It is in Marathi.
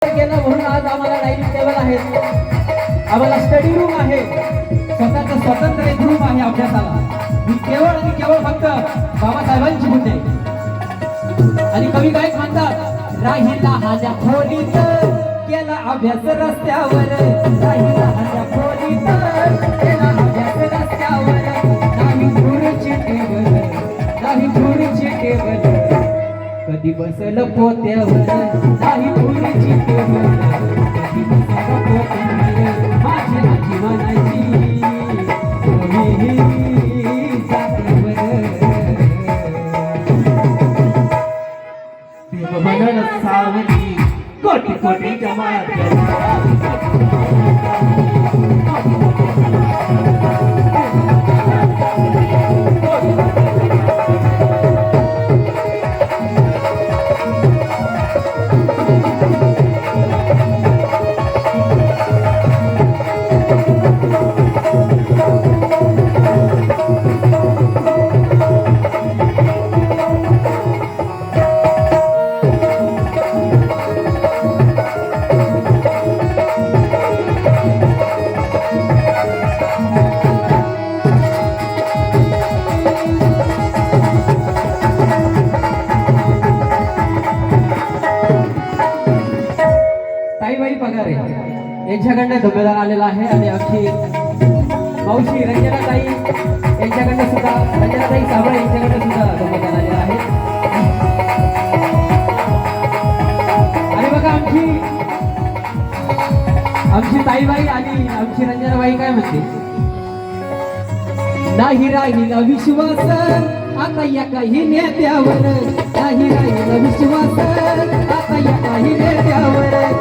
केलं म्हणून आज आम्हाला डायनिंग टेबल आहे, आम्हाला स्टडी रूम आहे, स्वतःचं स्वतंत्र एक रूम आहे अभ्यासाला. मी केवळ आणि केवळ फक्त बाबासाहेबांची बुद्धी आहे. आणि कवी गायक म्हणतात, राहिला हाल्या खोलीत केला अभ्यास रस्त्यावर, राहिला हाल्या खोलीत केला अभ्यास रस्त्यावर, नाही खुर्ची टेबल, नाही खुर्ची टेबल, कधी बसल पोत्यावर, नाही खुर्ची टेबल, कधी बसल पोत्यावर, माझी आजी म्हणायची म्हणून सावली कोटी कोटी जमात ताईबाई पगारे यांच्याकडनं धन्यवाद आलेला आहे. आणि आमची मावशी रंजनाताई यांच्याकडनं सुद्धा, रंजनाताई साबळे यांच्याकडनं सुद्धा धन्यवाद आलेला आहे. आणि बघा आमची ताईबाई आणि आमची रंजनाबाई काय म्हणते, नाही राहिला विश्वास आता या काही नेत्यावर, नाही राहिला विश्वास आता या काही नेत्यावर,